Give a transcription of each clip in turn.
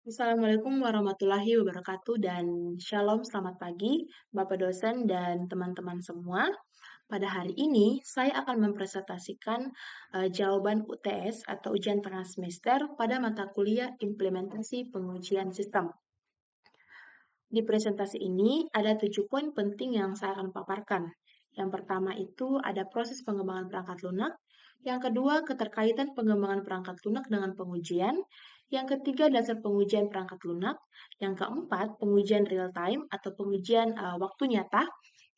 Assalamualaikum warahmatullahi wabarakatuh dan shalom, selamat pagi Bapak dosen dan teman-teman semua. Pada hari ini saya akan mempresentasikan jawaban UTS atau ujian tengah semester pada mata kuliah implementasi pengujian sistem. Di presentasi ini ada 7 poin penting yang saya akan paparkan. Yang pertama itu ada proses pengembangan perangkat lunak. Yang kedua, keterkaitan pengembangan perangkat lunak dengan pengujian. Yang ketiga, dasar pengujian perangkat lunak. Yang keempat, pengujian real time atau pengujian waktu nyata.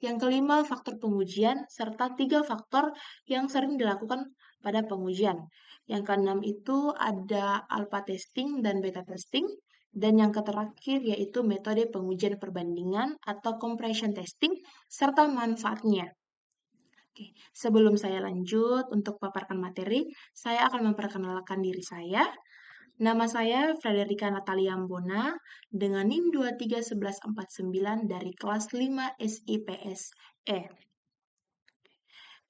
Yang kelima, faktor pengujian, serta 3 faktor yang sering dilakukan pada pengujian. Yang keenam itu ada alpha testing dan beta testing. Dan yang terakhir yaitu metode pengujian perbandingan atau compression testing serta manfaatnya. Oke, sebelum saya lanjut untuk paparkan materi, saya akan memperkenalkan diri saya. Nama saya Frederika Natalia Ambona dengan NIM 231149 dari kelas 5 SIPS E.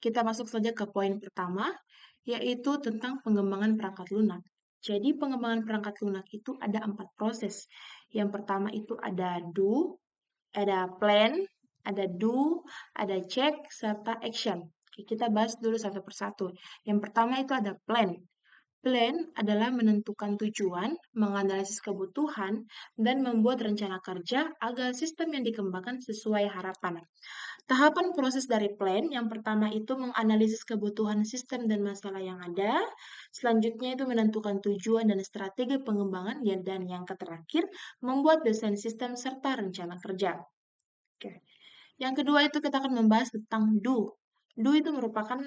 Kita masuk saja ke poin pertama, yaitu tentang pengembangan perangkat lunak. Jadi pengembangan perangkat lunak itu ada 4 proses. Yang pertama itu ada do, ada plan, ada do, ada check, serta action. Oke, kita bahas dulu satu persatu. Yang pertama itu ada plan. Plan adalah menentukan tujuan, menganalisis kebutuhan, dan membuat rencana kerja agar sistem yang dikembangkan sesuai harapan. Tahapan proses dari plan yang pertama itu menganalisis kebutuhan sistem dan masalah yang ada. Selanjutnya itu menentukan tujuan dan strategi pengembangan dan yang terakhir membuat desain sistem serta rencana kerja. Oke. Yang kedua itu kita akan membahas tentang do. Do itu merupakan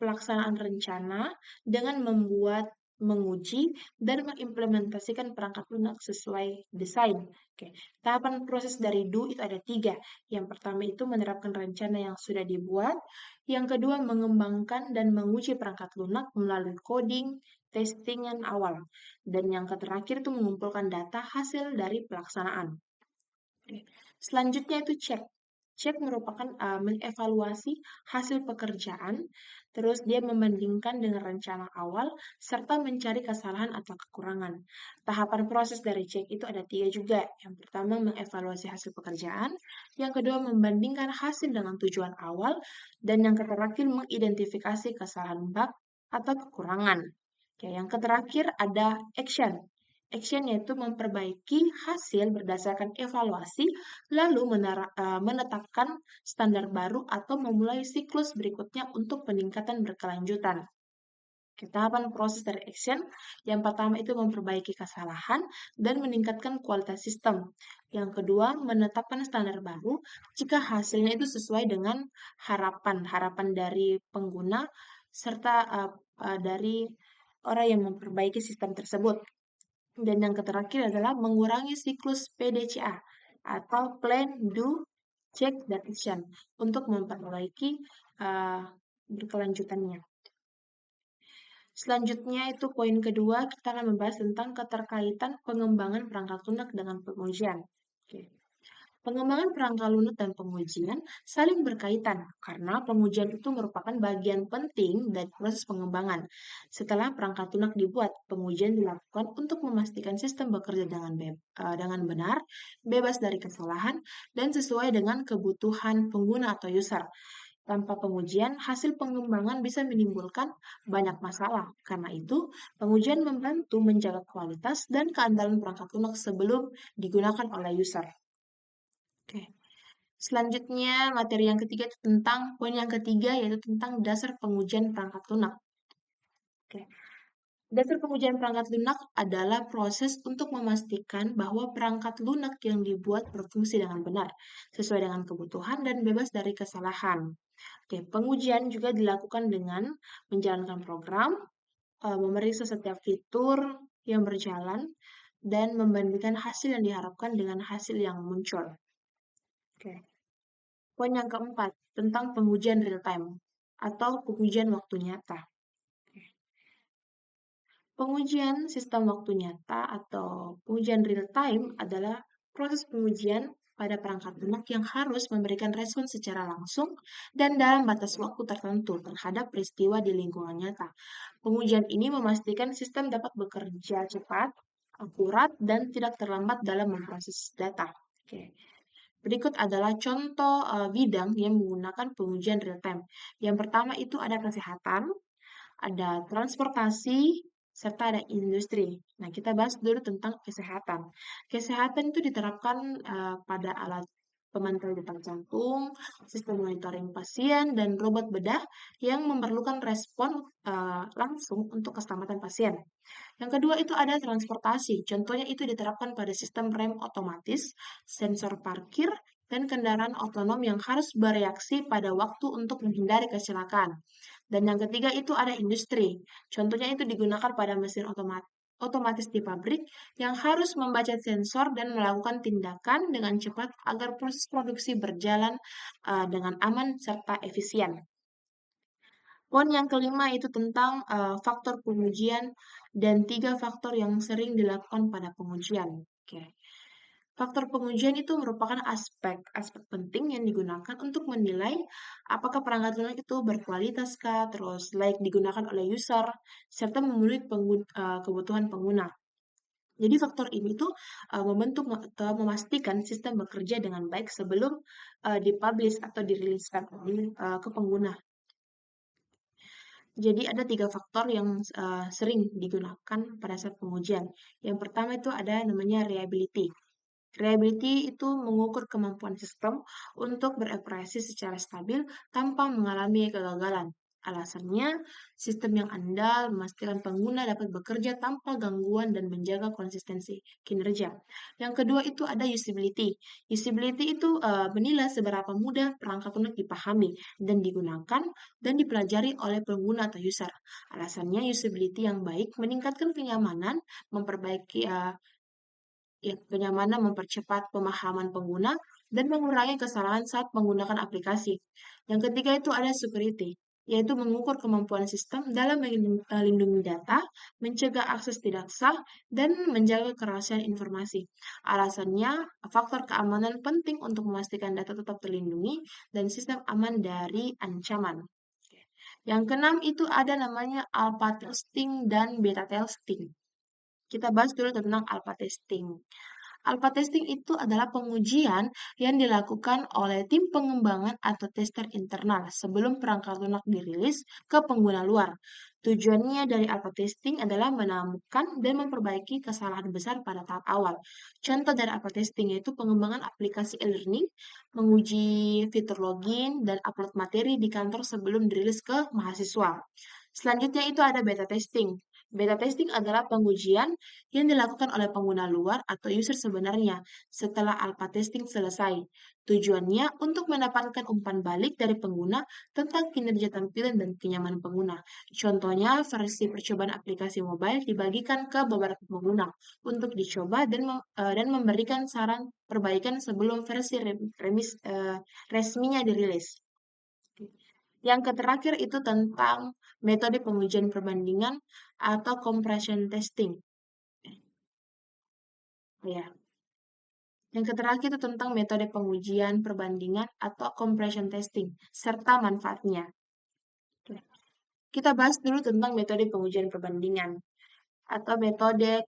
pelaksanaan rencana dengan membuat, menguji, dan mengimplementasikan perangkat lunak sesuai desain. Oke. Tahapan proses dari do itu ada 3. Yang pertama itu menerapkan rencana yang sudah dibuat. Yang kedua mengembangkan dan menguji perangkat lunak melalui coding, testingan awal. Dan yang terakhir itu mengumpulkan data hasil dari pelaksanaan. Oke. Selanjutnya itu cek. Cek merupakan mengevaluasi hasil pekerjaan, terus dia membandingkan dengan rencana awal, serta mencari kesalahan atau kekurangan. Tahapan proses dari cek itu ada 3 juga. Yang pertama mengevaluasi hasil pekerjaan, yang kedua membandingkan hasil dengan tujuan awal, dan yang terakhir mengidentifikasi kesalahan bug atau kekurangan. Oke, yang terakhir ada action. Action yaitu memperbaiki hasil berdasarkan evaluasi, lalu menetapkan standar baru atau memulai siklus berikutnya untuk peningkatan berkelanjutan. Tahapan proses dari action, yang pertama itu memperbaiki kesalahan dan meningkatkan kualitas sistem. Yang kedua, menetapkan standar baru jika hasilnya itu sesuai dengan harapan dari pengguna serta dari orang yang memperbaiki sistem tersebut. Dan yang terakhir adalah mengurangi siklus PDCA atau Plan, Do, Check, dan Action untuk memperbaiki berkelanjutannya. Selanjutnya itu poin kedua, kita akan membahas tentang keterkaitan pengembangan perangkat lunak dengan pengujian. Oke. Pengembangan perangkat lunak dan pengujian saling berkaitan karena pengujian itu merupakan bagian penting dari proses pengembangan. Setelah perangkat lunak dibuat, pengujian dilakukan untuk memastikan sistem bekerja dengan benar, bebas dari kesalahan, dan sesuai dengan kebutuhan pengguna atau user. Tanpa pengujian, hasil pengembangan bisa menimbulkan banyak masalah. Karena itu, pengujian membantu menjaga kualitas dan keandalan perangkat lunak sebelum digunakan oleh user. Oke. Selanjutnya, materi yang ketiga itu tentang poin yang ketiga yaitu tentang dasar pengujian perangkat lunak. Oke. Dasar pengujian perangkat lunak adalah proses untuk memastikan bahwa perangkat lunak yang dibuat berfungsi dengan benar, sesuai dengan kebutuhan dan bebas dari kesalahan. Oke, pengujian juga dilakukan dengan menjalankan program, memeriksa setiap fitur yang berjalan, dan membandingkan hasil yang diharapkan dengan hasil yang muncul. Oke. Poin yang keempat, tentang pengujian real time atau pengujian waktu nyata. Pengujian sistem waktu nyata atau pengujian real time adalah proses pengujian pada perangkat lunak yang harus memberikan respon secara langsung dan dalam batas waktu tertentu terhadap peristiwa di lingkungan nyata. Pengujian ini memastikan sistem dapat bekerja cepat, akurat, dan tidak terlambat dalam memproses data. Oke. Berikut adalah contoh bidang yang menggunakan pengujian real time. Yang pertama itu ada kesehatan, ada transportasi, serta ada industri. Nah, kita bahas dulu tentang kesehatan. Kesehatan itu diterapkan pada alat pemantau detak jantung, sistem monitoring pasien, dan robot bedah yang memerlukan respon langsung untuk keselamatan pasien. Yang kedua itu ada transportasi. Contohnya itu diterapkan pada sistem rem otomatis, sensor parkir, dan kendaraan otonom yang harus bereaksi pada waktu untuk menghindari kecelakaan. Dan yang ketiga itu ada industri. Contohnya itu digunakan pada mesin otomatis di pabrik yang harus membaca sensor dan melakukan tindakan dengan cepat agar proses produksi berjalan dengan aman serta efisien. Poin yang kelima itu tentang faktor pengujian dan 3 faktor yang sering dilakukan pada pengujian. Oke. Faktor pengujian itu merupakan aspek penting yang digunakan untuk menilai apakah perangkat lunak itu berkualitas kah, terus layak digunakan oleh user, serta memenuhi kebutuhan pengguna. Jadi faktor ini tuh membentuk atau memastikan sistem bekerja dengan baik sebelum dipublish atau diriliskan ke pengguna. Jadi ada 3 faktor yang sering digunakan pada saat pengujian. Yang pertama itu ada namanya reliability. Reliability itu mengukur kemampuan sistem untuk beroperasi secara stabil tanpa mengalami kegagalan. Alasannya, sistem yang andal memastikan pengguna dapat bekerja tanpa gangguan dan menjaga konsistensi kinerja. Yang kedua itu ada usability. Usability itu menilai seberapa mudah perangkat lunak dipahami dan digunakan dan dipelajari oleh pengguna atau user. Alasannya, usability yang baik meningkatkan kenyamanan, memperbaiki kenyamanan, mempercepat pemahaman pengguna, dan mengurangi kesalahan saat menggunakan aplikasi. Yang ketiga itu ada security, yaitu mengukur kemampuan sistem dalam melindungi data, mencegah akses tidak sah, dan menjaga kerahasiaan informasi. Alasannya, faktor keamanan penting untuk memastikan data tetap terlindungi dan sistem aman dari ancaman. Yang keenam itu ada namanya alpha testing dan beta testing. Kita bahas dulu tentang alpha testing. Alpha testing itu adalah pengujian yang dilakukan oleh tim pengembangan atau tester internal sebelum perangkat lunak dirilis ke pengguna luar. Tujuannya dari alpha testing adalah menemukan dan memperbaiki kesalahan besar pada tahap awal. Contoh dari alpha testing yaitu pengembangan aplikasi e-learning, menguji fitur login, dan upload materi di kantor sebelum dirilis ke mahasiswa. Selanjutnya itu ada beta testing. Beta testing adalah pengujian yang dilakukan oleh pengguna luar atau user sebenarnya setelah alpha testing selesai. Tujuannya untuk mendapatkan umpan balik dari pengguna tentang kinerja tampilan dan kenyamanan pengguna. Contohnya, versi percobaan aplikasi mobile dibagikan ke beberapa pengguna untuk dicoba dan memberikan saran perbaikan sebelum versi resminya dirilis. Yang terakhir itu tentang metode pengujian perbandingan atau compression testing. Ya. Yang terakhir itu tentang metode pengujian perbandingan atau compression testing, serta manfaatnya. Kita bahas dulu tentang metode pengujian perbandingan atau metode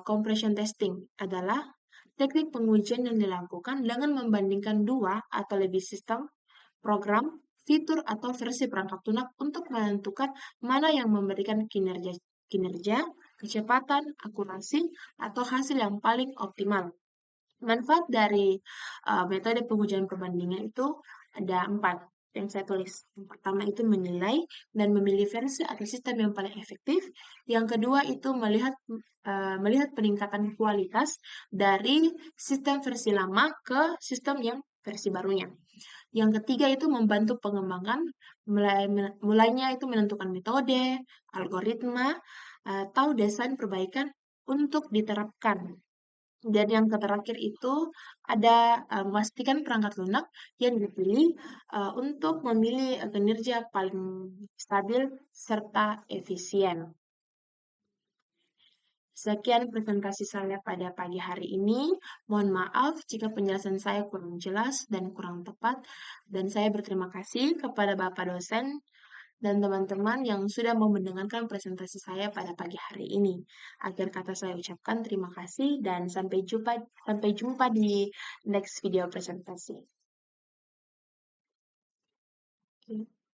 compression testing adalah teknik pengujian yang dilakukan dengan membandingkan dua atau lebih sistem, program, fitur, atau versi perangkat lunak untuk menentukan mana yang memberikan kinerja, kecepatan, akurasi, atau hasil yang paling optimal. Manfaat dari metode pengujian perbandingan itu ada 4 yang saya tulis. Yang pertama itu menilai dan memilih versi atau sistem yang paling efektif. Yang kedua itu melihat peningkatan kualitas dari sistem versi lama ke sistem yang versi barunya. Yang ketiga itu membantu pengembangan, mulainya itu menentukan metode, algoritma, atau desain perbaikan untuk diterapkan. Dan yang terakhir itu ada memastikan perangkat lunak yang dipilih untuk memilih kinerja paling stabil serta efisien. Sekian presentasi saya pada pagi hari ini. Mohon maaf jika penjelasan saya kurang jelas dan kurang tepat. Dan saya berterima kasih kepada Bapak dosen dan teman-teman yang sudah mau mendengarkan presentasi saya pada pagi hari ini. Akhir kata saya ucapkan terima kasih dan sampai jumpa di next video presentasi. Oke.